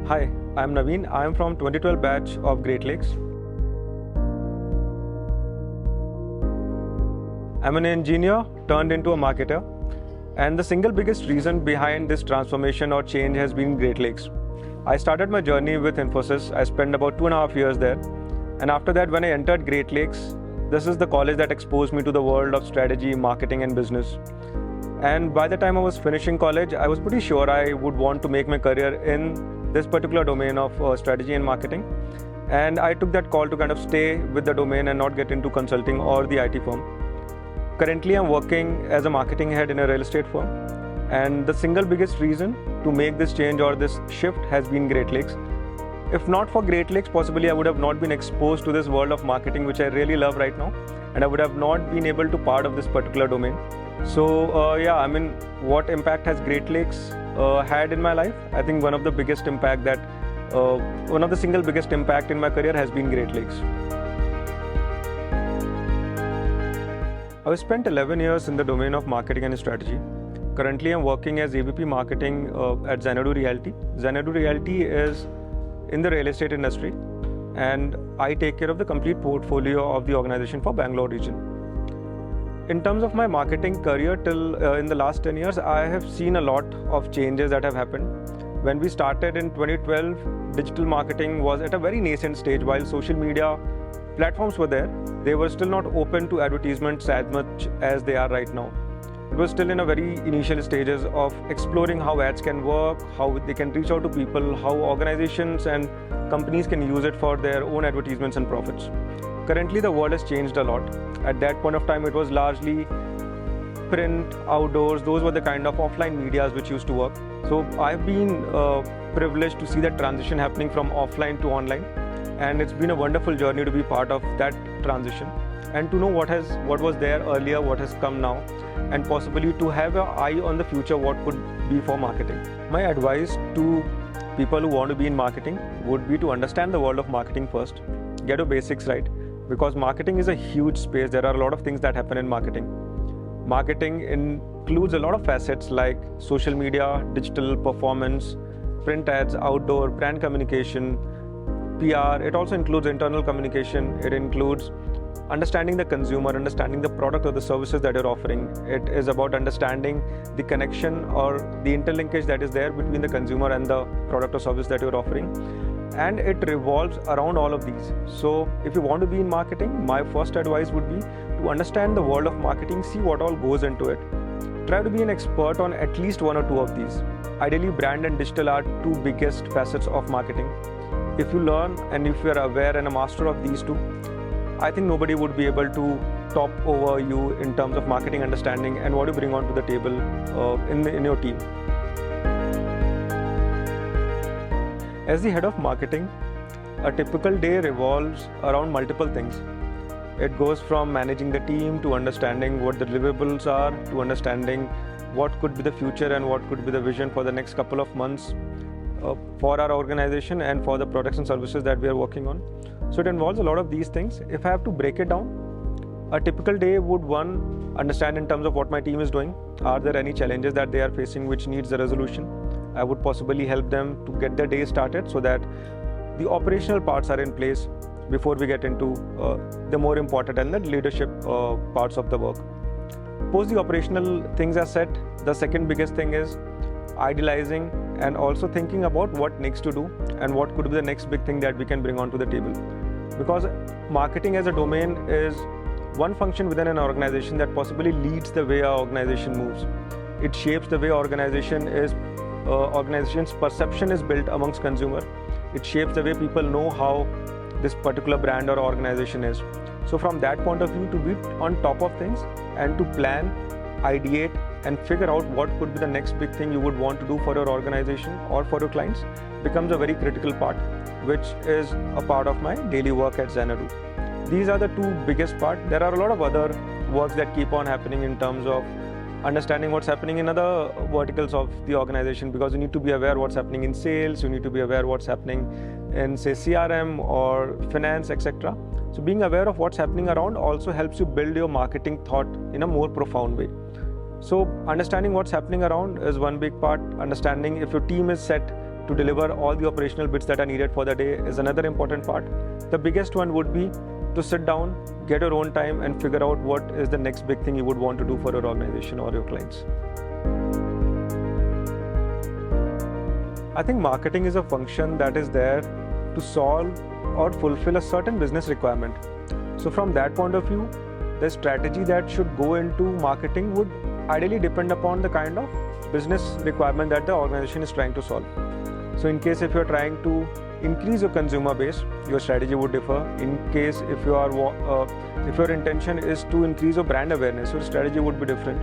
Hi, I'm Navin. I'm from 2012 batch of Great Lakes. I'm an engineer turned into a marketer. And the single biggest reason behind this transformation or change has been Great Lakes. I started my journey with Infosys. I spent about 2.5 years there. And after that, when I entered Great Lakes, this is the college that exposed me to the world of strategy, marketing, and business. And by the time I was finishing college, I was pretty sure I would want to make my career in this particular domain of strategy and marketing. And I took that call to kind of stay with the domain and not get into consulting or the IT firm. Currently, I'm working as a marketing head in a real estate firm. And the single biggest reason to make this change or this shift has been Great Lakes. If not for Great Lakes, possibly I would have not been exposed to this world of marketing, which I really love right now. And I would have not been able to part of this particular domain. So what impact has Great Lakes had in my life? I think one of the single biggest impact in my career has been Great Lakes. I've spent 11 years in the domain of marketing and strategy. Currently, I'm working as AVP Marketing at Xanadu Realty. Xanadu Realty is in the real estate industry, and I take care of the complete portfolio of the organization for Bangalore region. In terms of my marketing career till in the last 10 years, I have seen a lot of changes that have happened. When we started in 2012, digital marketing was at a very nascent stage. While social media platforms were there, they were still not open to advertisements as much as they are right now. It was still in a very initial stages of exploring how ads can work, how they can reach out to people, how organizations and companies can use it for their own advertisements and profits. Currently, the world has changed a lot. At that point of time, it was largely print, outdoors. Those were the kind of offline medias which used to work. So I've been privileged to see that transition happening from offline to online. And it's been a wonderful journey to be part of that transition and to know what was there earlier, what has come now, and possibly to have an eye on the future, what could be for marketing. My advice to people who want to be in marketing would be to understand the world of marketing first, get your basics right, because marketing is a huge space. There are a lot of things that happen in marketing. Marketing includes a lot of facets like social media, digital performance, print ads, outdoor, brand communication, PR. It also includes internal communication. It includes understanding the consumer, understanding the product or the services that you're offering. It is about understanding the connection or the interlinkage that is there between the consumer and the product or service that you're offering. And it revolves around all of these. So if you want to be in marketing, my first advice would be to understand the world of marketing, see what all goes into it. Try to be an expert on at least one or two of these. Ideally, brand and digital are two biggest facets of marketing. If you learn and if you're aware and a master of these two, I think nobody would be able to top over you in terms of marketing understanding and what you bring onto the table in your team. As the head of marketing, a typical day revolves around multiple things. It goes from managing the team to understanding what the deliverables are, to understanding what could be the future and what could be the vision for the next couple of months for our organization and for the products and services that we are working on. So it involves a lot of these things. If I have to break it down, a typical day would understand in terms of what my team is doing. Are there any challenges that they are facing which needs a resolution? I would possibly help them to get their day started so that the operational parts are in place before we get into the more important and the leadership parts of the work. Post the operational things are set, the second biggest thing is idealizing and also thinking about what next to do and what could be the next big thing that we can bring onto the table. Because marketing as a domain is one function within an organization that possibly leads the way our organization moves. It shapes the way organization's perception is built amongst consumer. It shapes the way people know how this particular brand or organization is. So from that point of view, to be on top of things and to plan, ideate, and figure out what could be the next big thing you would want to do for your organization or for your clients becomes a very critical part, which is a part of my daily work at Xanadu. These are the two biggest parts. There are a lot of other works that keep on happening in terms of understanding what's happening in other verticals of the organization, because you need to be aware what's happening in sales, you need to be aware what's happening in, say, CRM or finance, etc. So being aware of what's happening around also helps you build your marketing thought in a more profound way. So understanding what's happening around is one big part. Understanding if your team is set to deliver all the operational bits that are needed for the day is another important part. The biggest one would be to sit down, get your own time and figure out what is the next big thing you would want to do for your organization or your clients. I think marketing is a function that is there to solve or fulfill a certain business requirement. So from that point of view, the strategy that should go into marketing would ideally depend upon the kind of business requirement that the organization is trying to solve. So in case if you're trying to increase your consumer base, your strategy would differ. In case if your intention is to increase your brand awareness, your strategy would be different.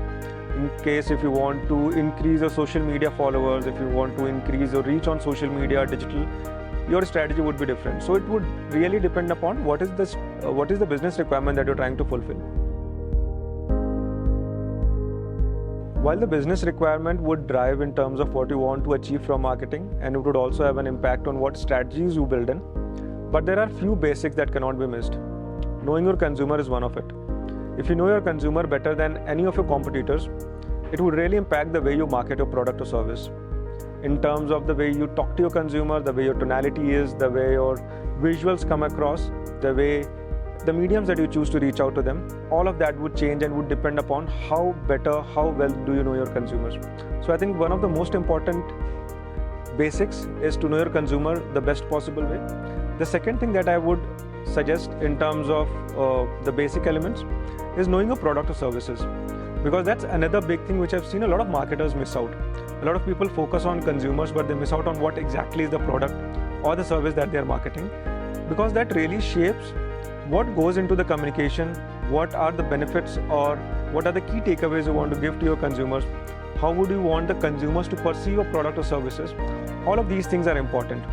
In case if you want to increase your social media followers, if you want to increase your reach on social media, digital, your strategy would be different. So it would really depend upon what is the business requirement that you're trying to fulfill. While the business requirement would drive in terms of what you want to achieve from marketing, and it would also have an impact on what strategies you build in, but there are few basics that cannot be missed. Knowing your consumer is one of it. If you know your consumer better than any of your competitors, it would really impact the way you market your product or service. In terms of the way you talk to your consumer, the way your tonality is, the way your visuals come across, the mediums that you choose to reach out to them, all of that would change and would depend upon how well do you know your consumers. So I think one of the most important basics is to know your consumer the best possible way. The second thing that I would suggest in terms of the basic elements is knowing your product or services, because that's another big thing which I've seen a lot of marketers miss out. A lot of people focus on consumers, but they miss out on what exactly is the product or the service that they are marketing, because that really shapes what goes into the communication, what are the benefits or what are the key takeaways you want to give to your consumers, how would you want the consumers to perceive your product or services. All of these things are important,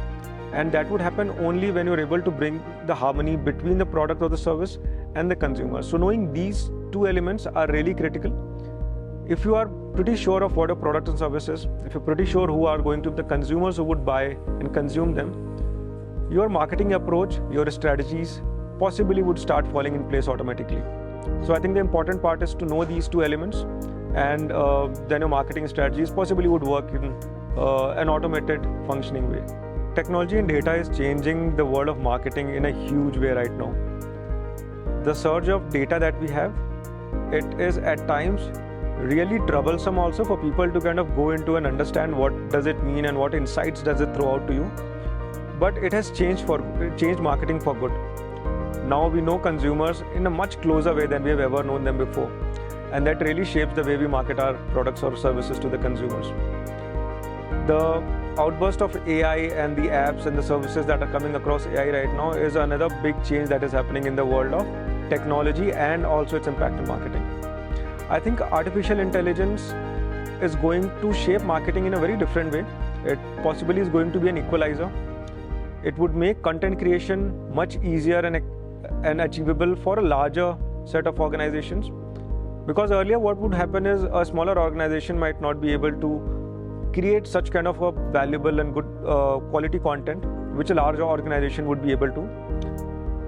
and that would happen only when you're able to bring the harmony between the product or the service and the consumer. So knowing these two elements are really critical. If you are pretty sure of what your product and service is, if you're pretty sure who are going to be the consumers who would buy and consume them, your marketing approach, your strategies possibly would start falling in place automatically. So I think the important part is to know these two elements, and then your marketing strategies possibly would work in an automated functioning way. Technology and data is changing the world of marketing in a huge way right now. The surge of data that we have, it is at times really troublesome also for people to kind of go into and understand what does it mean and what insights does it throw out to you. But it has changed marketing for good. Now we know consumers in a much closer way than we have ever known them before, and that really shapes the way we market our products or services to the consumers. The outburst of AI and the apps and the services that are coming across AI right now is another big change that is happening in the world of technology and also its impact on marketing. I think artificial intelligence is going to shape marketing in a very different way. It possibly is going to be an equalizer. It would make content creation much easier and achievable for a larger set of organizations. Because earlier what would happen is a smaller organization might not be able to create such kind of a valuable and good quality content which a larger organization would be able to.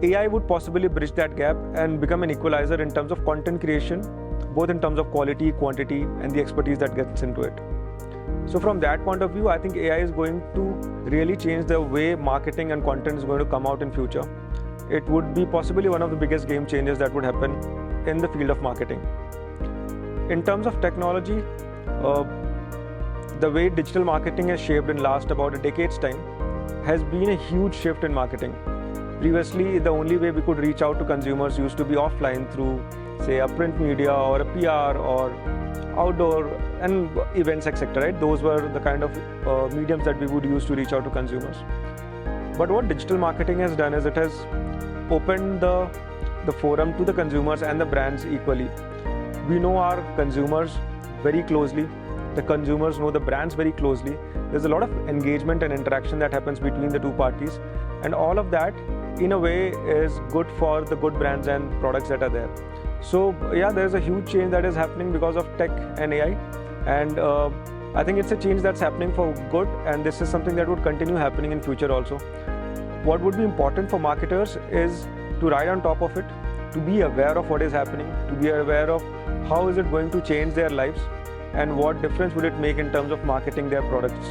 AI would possibly bridge that gap and become an equalizer in terms of content creation, both in terms of quality, quantity, and the expertise that gets into it. So from that point of view, I think AI is going to really change the way marketing and content is going to come out in future. It would be possibly one of the biggest game changers that would happen in the field of marketing. In terms of technology, the way digital marketing has shaped in last about a decade's time has been a huge shift in marketing. Previously, the only way we could reach out to consumers used to be offline through, say, a print media or a PR or outdoor and events, etc. Right? Those were the kind of mediums that we would use to reach out to consumers. But what digital marketing has done is it has opened the forum to the consumers and the brands equally. We know our consumers very closely. The consumers know the brands very closely. There's a lot of engagement and interaction that happens between the two parties, and all of that in a way is good for the good brands and products that are there. So yeah, there's a huge change that is happening because of tech and AI, and I think it's a change that's happening for good, and this is something that would continue happening in future also. What would be important for marketers is to ride on top of it, to be aware of what is happening, to be aware of how is it going to change their lives and what difference would it make in terms of marketing their products